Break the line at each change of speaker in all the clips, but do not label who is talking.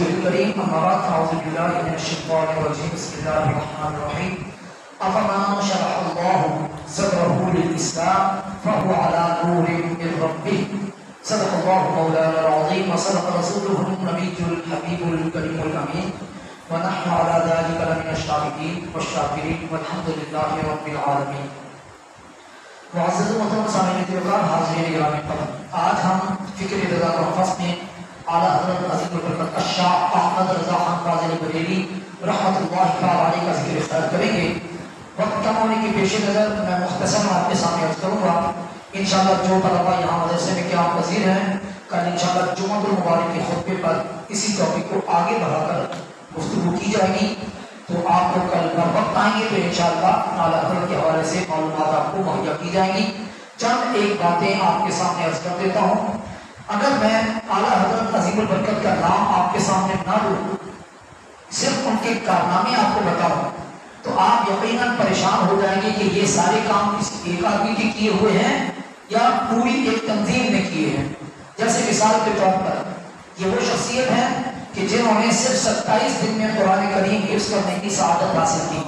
رسول الكريم أما بعد أعوذ بالله من الشيطان الرجيم بسم الله الرحمن الرحيم أفمن شرح الله صدره للإسلام فهو على نور من ربه صدق الله مولانا العظيم وصدق رسوله النبي الحبيب الكريم الأمين ونحن على ذلك لمن الشاهدين والشاكرين والحمد لله رب العالمين. معزز محترم سامعین وقار حاضرین گرامی قدر، آج ہم فکر رضا محفظ میں اعلیٰ حضرت عظیم البرکت الشاہ احمد رضا خان فاضل بریلوی رحمۃ اللہ تعالی علیہ کا ذکر اختیار کریں گے. وقت کم ہونے کی پیش نظر میں مختصر آپ کے سامنے عرض کروں گا. انشاءاللہ جو طلباء یہاں مدرسے میں قیام پذیر ہیں، کل انشاءاللہ جمعۃ المبارک کے خطبے پر اسی ٹاپک کو آگے بڑھا کر گفتگو کی جائے گی. تو آپ لوگ کل بر وقت آئیں گے تو انشاءاللہ اعلیٰ حضرت کے حوالے سے معلومات آپ کو مہیا کی جائیں گی. چند ایک باتیں آپ کے سامنے عرض کر دیتا ہوں. اگر میں اعلیٰ حضرت عظیم البرکت کا نام آپ کے سامنے نہ لوں، صرف ان کے کارنامے آپ کو بتاؤں، تو آپ یقیناً پریشان ہو جائیں گے کہ یہ سارے کام کسی ایک آدمی کے کیے ہوئے ہیں یا پوری ایک تنظیم نے کیے ہیں. جیسے مثال کے طور پر یہ وہ شخصیت ہے کہ جنہوں نے صرف 27 دن میں قرآن کریم حفظ کرنے کی سعادت حاصل کی.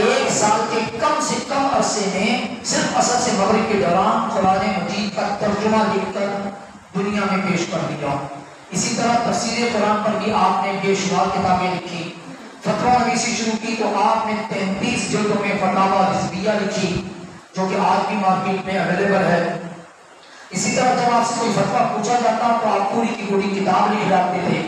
ایک سال کے کم سے کم عرصے میں صرف عصر سے مغرب کے دوران قرآن مجید کا ترجمہ لکھ کر دنیا میں پیش کر دیا. اسی طرح تفسیر قرآن پر بھی آپ نے بے شمار کتابیں لکھی. فتویٰ نویسی شروع کی تو آپ نے 33 جلدوں میں فتاوی حزبیہ لکھی جو کہ آج بھی مارکیٹ میں اویلیبل ہے. اسی طرح جب آپ سے کوئی فتویٰ پوچھا جاتا تو آپ پوری کی پوری کتاب لکھ ڈالتے تھے.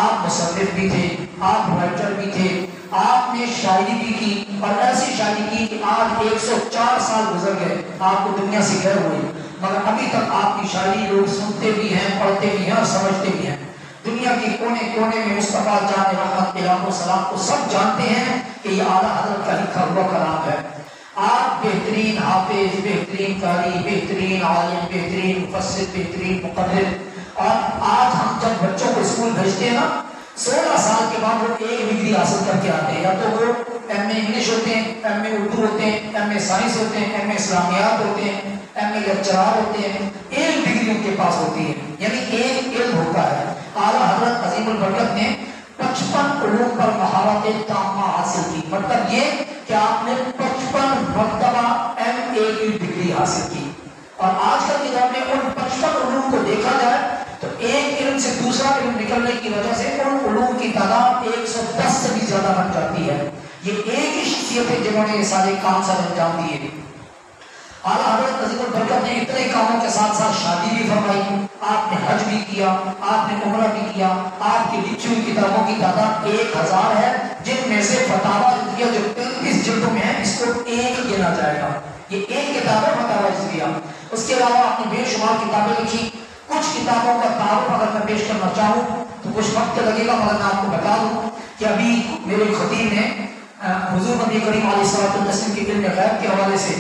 آپ مصنف بھی تھے، آپ رائٹر بھی تھے، آپ نے شاعری بھی کی اور ایسی شاعری کی کہ آج 104 سال گزر گئے، آپ کو دنیا سے غیر ہوئی، مگر ابھی تک آپ کی شاعری لوگ سنتے بھی ہیں، پڑھتے بھی ہیں اور سمجھتے بھی ہیں. دنیا کے کونے کونے میں مصطفیٰ جان رحمت علیہ السلام کو سب جانتے ہیں کہ یہ اعلیٰ حضرت کا لکھا ہوا کلام ہے. آپ بہترین حافظ، بہترین قاری، بہترین عالم، بہترین مفسر، بہترین مقرر. اور آج ہم جب بچوں کو اسکول بھیجتے ہیں نا، 16 سال کے بعد وہ ایک ڈگری حاصل کر کے آتے ہیں. یا تو وہ ایم اے انگلش ہوتے ہیں، ایم اے اردو ہوتے ہیں، ایم اے سائنس ہوتے ہیں، ایم اے اسلامیات ہوتے ہیں، ایم اے لیکچرار ہوتے ہیں. ایک ڈگری ان کے پاس ہوتی ہے، یعنی ایک علم ہوتا ہے. اعلیٰ حضرت عظیم البرکت نے 55 علوم پر مہارت تامہ حاصل کی. مطلب یہ کہ آپ نے 55 مرتبہ ایم اے کی ڈگری حاصل کی. اور آج کل کے دور میں ان 55 علوم کو دیکھا جائے تو ایک علم سے دوسرا علم نکلنے کی وجہ سے ان علوم کی تعداد 110 سے بھی زیادہ بن جاتی ہے. یہ ایک ہی شخصیت ہے جنہوں نے یہ سارے کام سر انجام دیے. اعلیٰ حضرت عظیم البرکت نے اتنے کاموں کے ساتھ ساتھ شادی بھی فرمائی، آپ نے حج بھی کیا، آپ نے عمرہ بھی کیا. آپ کی لکھی ہوئی کتابوں کی تعداد 1000 ہے، جن میں سے فتاوی حزبیہ جو 33 جلدوں میں ہے اس کو ایک گنا جائے گا. یہ ایک کتاب ہے فتاوی حزبیہ. اس کے علاوہ آپ نے بے شمار کتابیں لکھی. کچھ کتابوں کا تعارف اگر میں پیش کرنا چاہوں تو کچھ وقت لگے گا، مگر میں آپ کو بتا دوں کہ ابھی میرے خطیب نے حضور نبی کریم علیہ الصلوۃ والتسلیم کے علم غیب کے حوالے سے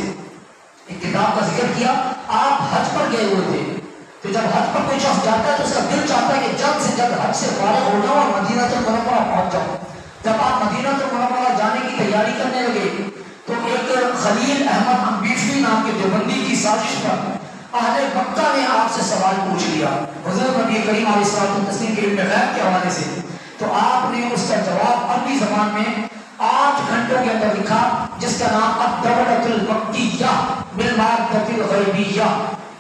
ایک کتاب کا ذکر کیا. آپ حج پر گئے ہوئے تھے، تو جب حج پر کوئی شخص جاتا ہے تو اس کا دل چاہتا ہے کہ جلد سے جلد حج سے فارغ ہو جاؤ اور مدینہ المنورہ پہنچ جاؤ. جب آپ مدینہ المنورہ جانے کی تیاری کرنے لگے تو ایک خلیل احمد امبیشوی نام کے دیوبندی کی سازش پر اہل مکہ نے آپ سے سوال پوچھ لیا حضور نبی کریم علیہ الصلوۃ والتسلیم کے علم غیب کے حوالے سے. تو آپ نے اس کا جواب عربی زبان میں 8 گھنٹوں کے اندر لکھا، جس کا نام الدورۃ المکیہ بالمادۃ الغیبیہ.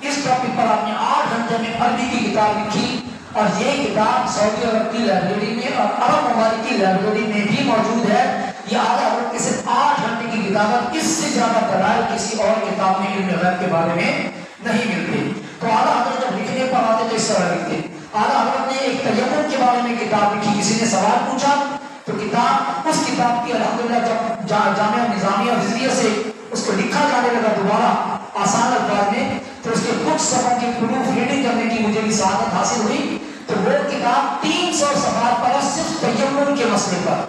اس ٹاپک پر آپ نے 8 گھنٹے میں عربی کی کتاب لکھی اور یہ کتاب سعودی عرب کی لائبریری میں اور عرب ممالک کی لائبریری میں بھی موجود ہے. یہ اعلیٰ حضرت کی صرف 8 گھنٹے کی کتاب ہے، اس سے زیادہ دلائل کسی اور کتاب میں علم غیب کے بارے میں نہیں ملتے. تو اعلیٰ حضرت جب لکھنے پر آتے تو اس طرح لکھتے. اعلیٰ حضرت نے ایک تیمم کے بارے میں کتاب لکھی. کسی نے سوال پوچھا تو کتاب اس کتاب کی الحمدللہ جب جامعہ نظامیہ وزریہ سے اس کو لکھا جانے لگا دوبارہ آسان الفاظ میں، تو اس کے کچھ صفحوں کی پروف ریڈنگ کرنے کی مجھے بھی سعادت حاصل ہوئی. تو وہ کتاب 300 صفحات پر صرف تیمم کے مسئلے پر.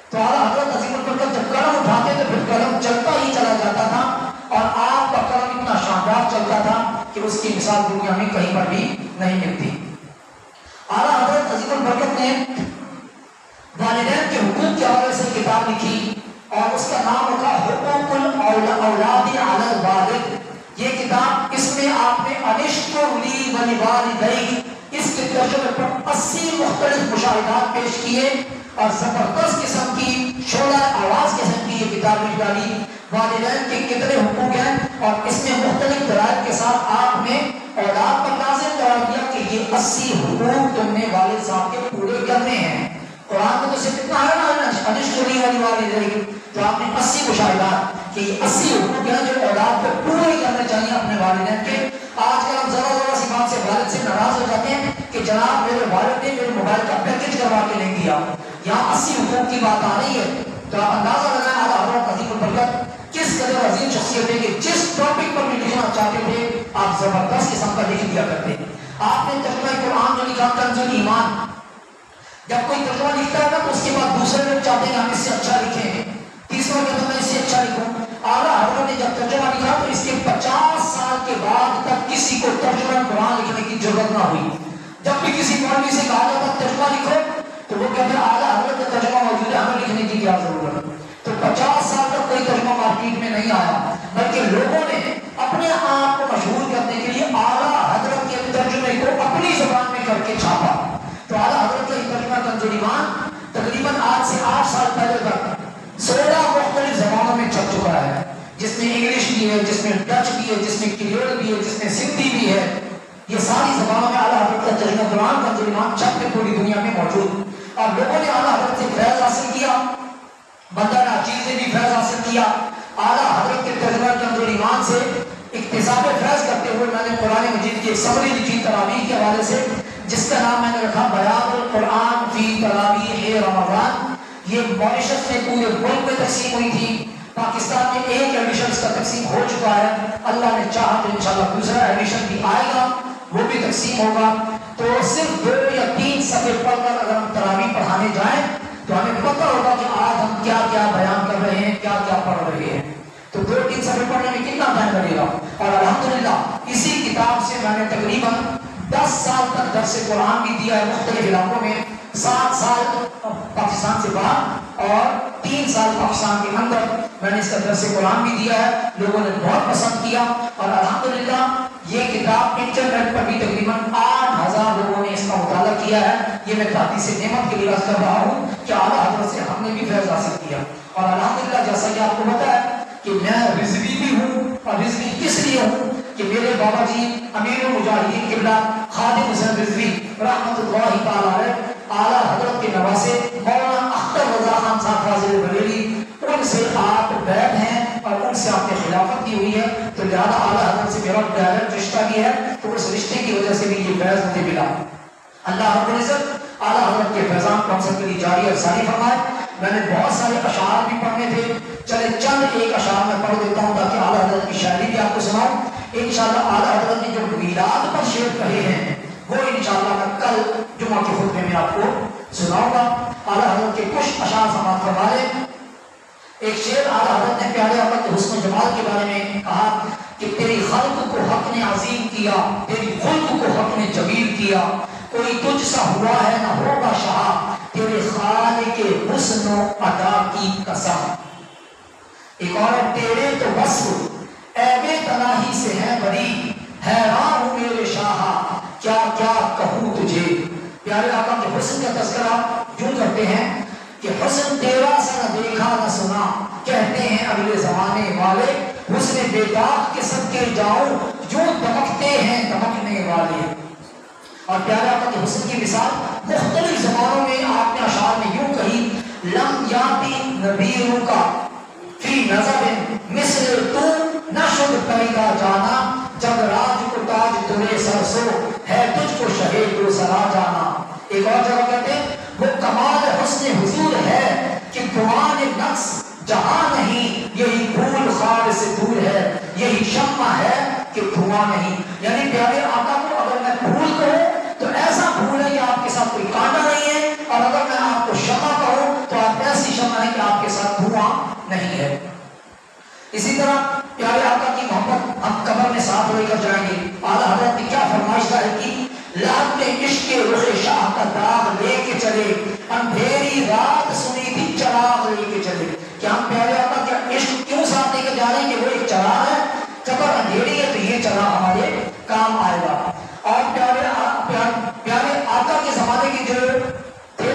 تو اعلیٰ حضرت عظیم البرکت جب قلم اٹھاتے تو پھر قلم چلتا ہی چلا جاتا تھا اور آپ کا قلم اتنا شاندار چلتا تھا کہ اس کی مثال دنیا میں کہیں پر بھی نہیں ملتی. اعلیٰ حضرت عظیم البرکت نے والدین کے حقوق کے حوالے سے کتاب لکھی اور اس کا نام رکھا حقوق الاولاد علی الوالد. یہ کتاب اس میں آپ نے انشکر لی ولوالدیک اس کے ترجمے پر 80 مختلف مشاہدات پیش کیے اور زبردست قسم کی شعلہ آواز قسم کی یہ کتاب لکھ ڈالی والدین کے کتنے حقوق ہیں، اور اس میں مختلف دلائل کے ساتھ آپ نے اولاد پر لازم قرار دیا کہ یہ 80 حقوق تم نے والد صاحب کے پورے کرنے ہیں۔ قرآن میں تو صرف اتنا ہے نا انشکری والی والدین، تو آپ نے 80 مشاہدات کہ یہ 80 حقوق ہیں جو اولاد کو پورے کرنے چاہیے اپنے والدین کے۔ آج کل ہم ذرا سی بات سے والد سے ناراض ہو جاتے ہیں کہ جناب میرے والد نے میرے موبائل کا پیکج کروا کے نہیں دیا، یہاں 80 حقوق کی بات آ رہی ہے۔ تو آپ اندازہ لگائیں اعلیٰ حضرت عظیم البرکت کس قدر عظیم شخصیت ہے کہ جس ٹاپک پر بھی لکھنا چاہتے تھے آپ زبردست قسم کا لکھ دیا کرتے ہیں۔ آپ نے ترجمہ قرآن جو لکھا کنز الایمان، جب کوئی ترجمہ لکھتا ہے نا تو اس کے بعد دوسرے لوگ چاہتے ہیں ہم اس سے اچھا لکھیں، تیسرا کہتا میں اس سے اچھا لکھوں۔ اعلیٰ حضرت نے جب ترجمہ لکھا تو اس کے 50 سال کے بعد تک کسی کو ترجمہ قرآن لکھنے کی ضرورت نہ ہوئی۔ جب بھی کسی مولوی سے کہا جاتا ترجمہ لکھو تو وہ کہتے ہیں اعلیٰ حضرت کا ترجمہ موجود ہے، ہمیں لکھنے کی کیا ضرورت ہے۔ تو 50 سال تک کوئی ترجمہ مارکیٹ میں نہیں آیا، بلکہ لوگوں نے اپنے آپ کو مشہور کرنے کے لیے اعلیٰ حضرت کے ترجمے کو اپنی زبان میں کر کے چھاپا۔ تو اعلیٰ حضرت کا یہ ترجمہ کنز الایمان تقریباً آج سے 8 سال پہلے تک 16 مختلف زبانوں میں چھپ چکا ہے، جس میں انگلش بھی ہے، جس میں ڈچ بھی ہے، جس میں کریول بھی ہے، جس میں سندھی بھی ہے۔ یہ ساری زبانوں میں اعلیٰ حضرت کا ترجمہ قرآن کنز الایمان چھپ کے پوری دنیا میں موجود، اور لوگوں نے اعلیٰ حضرت سے فیض حاصل کیا، بندہ ناچیز نے بھی فیض حاصل کیا۔ اعلیٰ حضرت کے ترجمہ کنز الایمان سے اکتساب فیض کرتے ہوئے میں نے قرآن مجید کی ایک سمری لکھی تراویح کے حوالے سے، جس کا نام میں نے رکھا بیان القرآن فی تراویح رمضان۔ یہ ماریشس میں پورے ملک میں تقسیم ہوئی تھی، پاکستان میں ایک ایڈیشن اس کا تقسیم ہو چکا ہے، اللہ نے چاہا تو انشاءاللہ دوسرا ایڈیشن بھی آئے گا، وہ بھی تقسیم ہوگا۔ تو صرف 2 یا 3 صفحے پڑھ کر اگر ہم تراویح پڑھانے جائیں تو ہمیں پتہ ہوگا کہ آج ہم کیا کیا بیان کر رہے ہیں، کیا کیا پڑھ رہے ہیں۔ تو 2-3 صفحے پڑھنے میں کتنا ٹائم لگے گا، اور الحمدللہ اسی کتاب سے میں نے تقریباً 10 سال تک درس قرآن بھی دیا ہے مختلف علاقوں میں، 7 سال پاکستان سے باہر اور 3 سال پاکستان کے اندر میں نے اس کا درس قرآن بھی دیا ہے، لوگوں نے بہت پسند کیا، اور الحمدللہ یہ کتاب انٹرنیٹ پر بھی تقریباً 8000 لوگوں نے اس کا مطالعہ کیا ہے۔ یہ میں تحدیث نعمت کے لیے عرض کر رہا ہوں کہ اعلیٰ حضرت سے ہم نے بھی فیض حاصل کیا، اور الحمدللہ جیسا کہ آپ کو پتہ ہے کہ میں رضوی بھی ہوں، اور رضوی کس لیے ہوں کہ میرے بابا جی امیر المجاہدین قبلہ خادم حسین رضوی رحمۃ اللہ تعالیٰ علیہ اعلیٰ حضرت کے نواسے مولانا اختر رضا خان صاحب فاضل بریلوی، ان سے آپ بیعت ہیں اور ان سے آپ نے خلافت کی ہوئی ہے، تو لہٰذا اعلیٰ حضرت سے میرا ڈائریکٹ رشتہ بھی ہے، تو اس رشتے کی وجہ سے بھی یہ فیض مجھے ملا۔ اللہ رب العزت اعلیٰ حضرت کے فیضان کو ہم سب کے لیے جاری اور ساری فرمائے۔ میں نے بہت سارے اشعار بھی پڑھنے تھے، چلے چند ایک اشعار میں پڑھ دیتا ہوں تاکہ اعلیٰ حضرت کی شاعری بھی آپ کو سناؤں۔ انشاءاللہ اعلیٰ حضرت نے جو میلاد پر شعر کہے ہیں وہ انشاءاللہ میں کل جمعہ کے خطبے میں آپ کو سناؤں گا۔ اعلیٰ حضرت کے کچھ اشعار سماعت فرما لیں۔ ایک شعر اعلیٰ حضرت نے پیارے آقا کے حسن و جمال کے بارے میں کہا کہ تیری خلق کو حق نے عظیم کیا، تیری خلق کو حق نے جمیل کیا، کوئی تجھ سا ہوا ہے نہ ہوگا شاہ، تیرے خالق حسن و ادا کی قسم۔ ایک اور تیرے تو وصف عیب تناہی سے ہے بری، حیران ہوں میرے شاہ کیا کیا کہوں تجھے۔ پیارے آقا کے حسن کا تذکرہ یوں کرتے ہیں کہ حسن تیرا سا نہ دیکھا نہ سنا، کہتے ہیں اگلے زمانے والے، حسن بے داغ کے صدقے جاؤں جو دمکتے ہیں دمکنے والے۔ اور پیارے آقا کے حسن کی مثال مختلف زبانوں میں آپ نے اشعار میں یوں کہی، لم یاتی نبیروں کا فی نظر مثل تو نشد پیدا جانا، جب راج کو تاج ترے سرسو ہے تجھ کو شہید کو سرا جانا۔ ایک اور جگہ کہتے ہیں وہ کمال حسن حضور ہے کہ گمان نقص جہاں نہیں، یہی پھول خار سے دور ہے، یہی شمع ہے کہ دھواں نہیں۔ یعنی پیارے آقا کو اگر میں پھول کہوں تو ایسا پھول ہے کہ آپ کے ساتھ کوئی کانٹا نہیں ہے، اور اگر میں آپ کو شمع کہوں تو آپ ایسی شمع ہے کہ آپ کے ساتھ دھواں نہیں ہے۔ اسی طرح پیارے آقا کی محبت ہم قبر میں ساتھ لے کر جائیں گے۔ اعلیٰ حضرت نے کیا فرمائش ظاہر کی، لات میں عشق رخ شاہ کا داغ لے کے چلے، اندھیری رات سنی تھی چراغ لے کے چلے۔ کہ ہم پیارے آقا کا عشق کیوں ساتھ لے کے جا رہے ہیں کہ وہ ایک چراغ ہے، قبر اندھیری ہے تو یہ چراغ ہمارے کام آئے گا۔ اور پیارے آقا کے زمانے کے جو تھے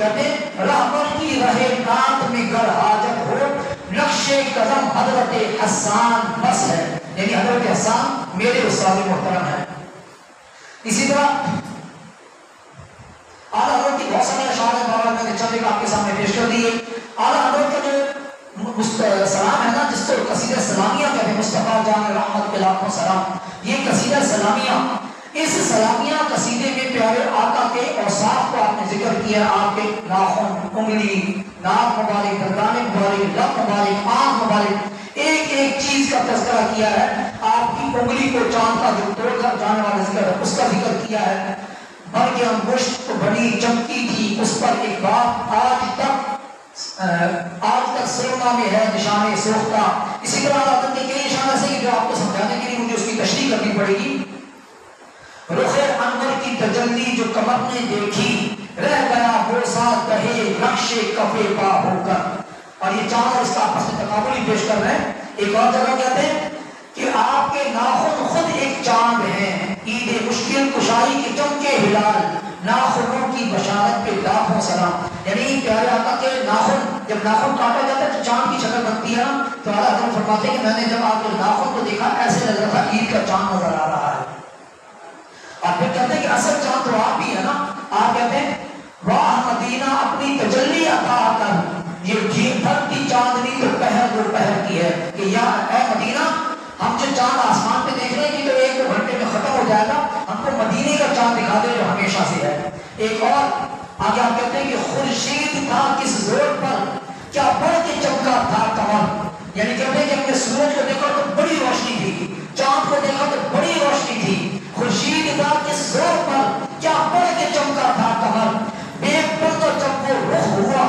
کہتے ہیں رہبر کی رہے نات میں گر حاجت ہو، نقش قدم حضرت حسان بس ہے، یعنی حضرت حسان میرے استاد محترم ہیں۔ اسی طرح اعلیٰ حضرت کی بہت سارے اشعار ہیں، بہرحال میں نے چند ایک آپ کے سامنے پیش کر دیے۔ اعلیٰ حضرت کا جو سلام ہے نا، جس کو قصیدہ سلامیہ کہتے ہیں، مصطفیٰ جان رحمت کے لاکھوں سلام، یہ قصیدہ سلامیہ، اس سلامیہ قصیدے میں پیارے آقا کے اوصاف کو آپ نے ذکر کیا، آپ کے ناخن، انگلی، ناک مبارک، گردان مبارک، لب مبارک، آنکھ مبارک، ایک ایک چیز کا تذکرہ کیا ہے۔ آپ کی انگلی کو چاند کا جو توڑ کر جانے والا ذکر ہے اس کا ذکر کیا ہے۔ برگ انگشت بڑی چمکی تھی، اس پر ایک بات آج تک سرما میں ہے نشان سوختہ۔ اسی طرح حضرت کے کئی نشان ایسے جو آپ کو سمجھانے کے لیے مجھے اس کی تشریح کرنی پڑے گی۔ رخ انور کی تجلی جو کمر نے دیکھی، رہ گیا بوسا دہے نقش کفے پا ہو کر۔ اور یہ چاند اور اس کا آپس میں تقابل ہی پیش کر رہے ہیں۔ ایک اور جگہ کہتے ہیں کہ آپ کے ناخن خود ایک چاند ہیں، عید مشکل کشائی کے چمکے ہلال، ناخنوں کی بشارت پہ لاکھوں سلام۔ یعنی پیارے آقا کے ناخن، جب ناخن کاٹا جاتا ہے تو چاند کی شکل بنتی ہے نا، تو اعلیٰ حضرت فرماتے ہیں کہ میں نے جب آپ کے ناخن کو دیکھا ایسے لگ رہا تھا عید کا چاند نظر آ رہا ہے۔ اور پھر کہتے ہیں کہ اصل چاند تو آپ بھی ہے نا، آپ کہتے ہیں واہ مدینہ اپنی تجلی عطا کر، یہ ڈھلتی چاندنی تو پہر دو پہر کی ہے، کہ یا اے مدینہ، ہم جو چاند آسمان پہ دیکھ رہے ہیں کہ تو ایک دو گھنٹے میں ختم ہو جائے گا، ہم کو مدینے کا چاند دکھا دے جو ہمیشہ سے ہے۔ ایک اور آگے آپ کہتے ہیں کہ خورشید تھا کس زور پر، کیا بڑھ کے چمکا تھا کمر، یعنی کہتے ہیں کہ ہم نے سورج کو دیکھا تو بڑی روشنی تھی، چاند کو دیکھا تو بڑی روشنی تھی، خورشید تھا کس زور پر، کیا بڑھ کے چمکا تھا کمر، بے پردہ جب وہ رخ ہوا،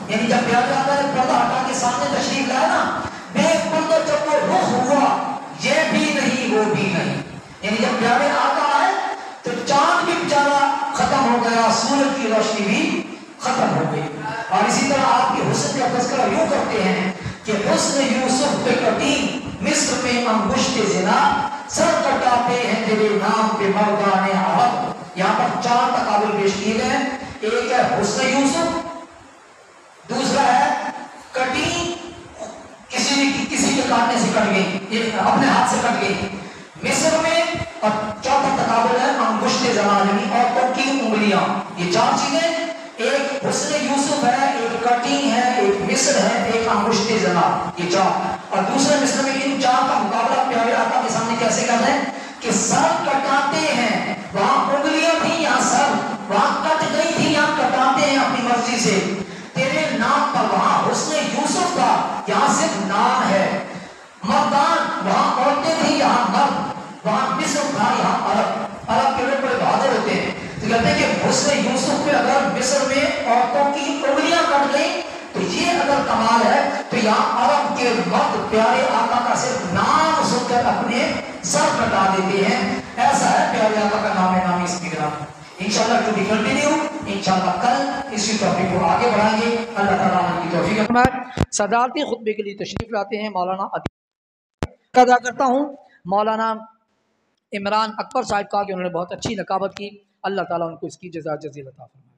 یعنی جب پیارے آقا نے پردہ ہٹا کے سامنے تشریف لایا نا، بے پردہ جب وہ رخ ہوا، یہ بھی نہیں وہ بھی نہیں، یعنی جب پیارے آقا آئے تو چاند بھی بیچارہ ختم ہو گیا، سورج کی روشنی بھی ختم ہو گئی۔ اور اسی طرح آپ کے حسن کا تذکرہ یوں کرتے ہیں کہ حسن یوسف پہ کٹی مصر میں انگشت زنا، سر کٹاتے ہیں تیرے نام پہ مردان عرب۔ یہاں پر چار تقابل پیش کیے گئے ہیں، ایک ہے حسن یوسف، دوسرا ہے کٹی کسی کے کاٹنے سے کٹ گئی، اپنے ہاتھ سے کٹ گئی مصر میں، اور چوتھا تقابل ہے انگشت زنا، یعنی عورتوں کی انگلیاں۔ یہ چار چیزیں، ایک حسن یوسف ہے، ایک کٹنگ ہے، ایک مصر ہے، ایک انگشت زنا، یہ چار۔ اور دوسرے مصر میں ان چار کا مقابلہ پیارے آقا کے سامنے کیسے کر رہے ہیں کہ سر کٹاتے ہیں، وہاں انگلیاں تھیں یہاں سر، وہاں کٹ گئی تھی یہاں کٹاتے ہیں اپنی مرضی سے، تیرے نام پر وہاں حسن یوسف تھا یہاں صرف نام ہے، مردان وہاں عورتیں تھیں یہاں مرد، وہاں مصر تھا یہاں عرب۔ عرب کے لوگ بڑے بہادر ہوتے ہیں، تو کہتے ہیں کہ حسن یوسف میں اگر مصر میں عورتوں کی انگلیاں کٹ گئی تو یہ اگر کمال ہے، تو یہاں عرب کے مرد پیارے آقا کا صرف نام سن کر اپنے سر کٹا دیتے ہیں۔ ایسا ہے پیارے آقا کا نام نامی اس کی گرام۔ انشاءاللہ ٹو بی کنٹینیو، انشاءاللہ کل اسی ٹاپک کو آگے بڑھائیں گے۔ اللہ تعالیٰ کی توفیق۔ میں صدارتی خطبے کے لیے تشریف لاتے ہیں مولانا ادا کرتا ہوں مولانا عمران اکبر صاحب کا، کہ انہوں نے بہت اچھی نقابت کی، اللہ تعالیٰ ان کو اس کی جزا جزیل عطا فرمائے۔